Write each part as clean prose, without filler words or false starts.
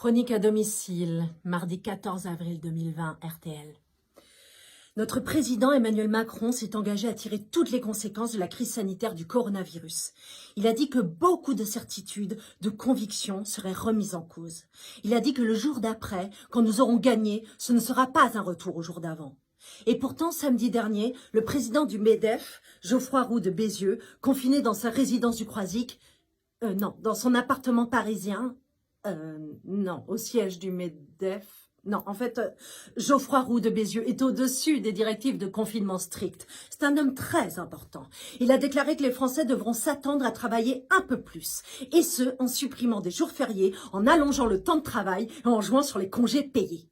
Chronique à domicile, mardi 14 avril 2020, RTL. Notre président Emmanuel Macron s'est engagé à tirer toutes les conséquences de la crise sanitaire du coronavirus. Il a dit que beaucoup de certitudes, de convictions seraient remises en cause. Il a dit que le jour d'après, quand nous aurons gagné, ce ne sera pas un retour au jour d'avant. Et pourtant, samedi dernier, le président du MEDEF, Geoffroy Roux de Bézieux, confiné dans sa résidence du Croisic, dans son appartement parisien, au siège du MEDEF, Geoffroy Roux de Bézieux est au-dessus des directives de confinement strict. C'est un homme très important. Il a déclaré que les Français devront s'attendre à travailler un peu plus. Et ce, en supprimant des jours fériés, en allongeant le temps de travail et en jouant sur les congés payés.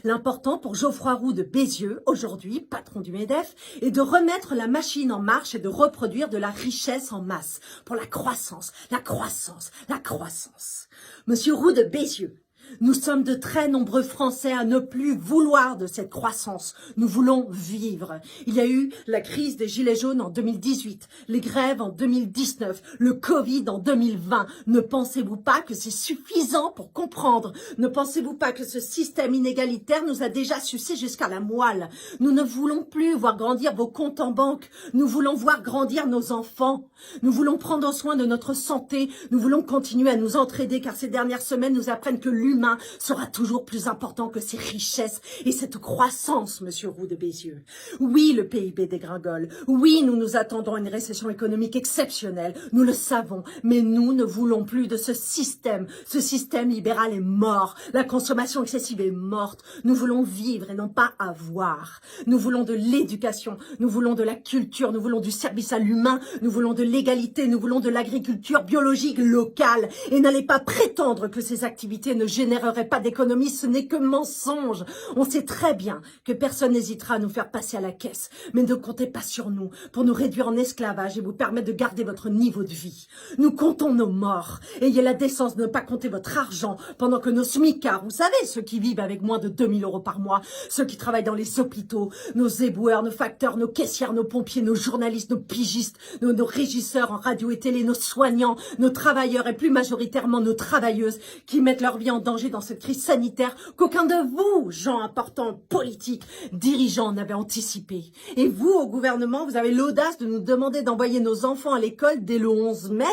L'important pour Geoffroy Roux de Bézieux, aujourd'hui patron du MEDEF, est de remettre la machine en marche et de reproduire de la richesse en masse pour la croissance, la croissance, la croissance. Monsieur Roux de Bézieux, nous sommes de très nombreux Français à ne plus vouloir de cette croissance. Nous voulons vivre. Il y a eu la crise des Gilets jaunes en 2018, les grèves en 2019, le Covid en 2020. Ne pensez-vous pas que c'est suffisant pour comprendre? Ne pensez-vous pas que ce système inégalitaire nous a déjà sucé jusqu'à la moelle? Nous ne voulons plus voir grandir vos comptes en banque. Nous voulons voir grandir nos enfants. Nous voulons prendre soin de notre santé. Nous voulons continuer à nous entraider car ces dernières semaines nous apprennent que l'humain sera toujours plus important que ces richesses et cette croissance, monsieur Roux de Bézieux. Oui, le PIB dégringole. Oui, nous nous attendons à une récession économique exceptionnelle. Nous le savons, mais nous ne voulons plus de ce système. Ce système libéral est mort. La consommation excessive est morte. Nous voulons vivre et non pas avoir. Nous voulons de l'éducation. Nous voulons de la culture. Nous voulons du service à l'humain. Nous voulons de l'égalité. Nous voulons de l'agriculture biologique locale. Et n'allez pas prétendre que ces activités ne génèrent pas d'économie, ce n'est que mensonge. On sait très bien que personne n'hésitera à nous faire passer à la caisse, mais ne comptez pas sur nous pour nous réduire en esclavage et vous permettre de garder votre niveau de vie. Nous comptons nos morts. Ayez la décence de ne pas compter votre argent pendant que nos smicards, vous savez, ceux qui vivent avec moins de 2000 € par mois, ceux qui travaillent dans les hôpitaux, nos éboueurs, nos facteurs, nos caissières, nos pompiers, nos journalistes, nos pigistes, nos régisseurs en radio et télé, nos soignants, nos travailleurs et plus majoritairement nos travailleuses qui mettent leur vie en danger dans cette crise sanitaire qu'aucun de vous, gens importants, politiques, dirigeants, n'avez anticipé. Et vous, au gouvernement, vous avez l'audace de nous demander d'envoyer nos enfants à l'école dès le 11 mai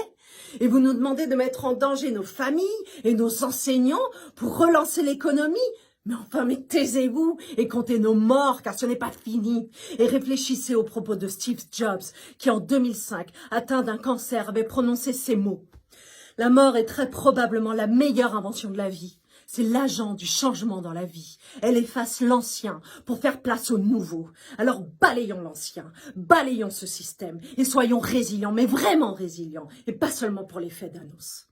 et vous nous demandez de mettre en danger nos familles et nos enseignants pour relancer l'économie. Mais taisez-vous et comptez nos morts car ce n'est pas fini. Et réfléchissez aux propos de Steve Jobs qui en 2005, atteint d'un cancer, avait prononcé ces mots. La mort est très probablement la meilleure invention de la vie. C'est l'agent du changement dans la vie. Elle efface l'ancien pour faire place au nouveau. Alors balayons l'ancien, balayons ce système et soyons résilients, mais vraiment résilients, et pas seulement pour l'effet d'annonce.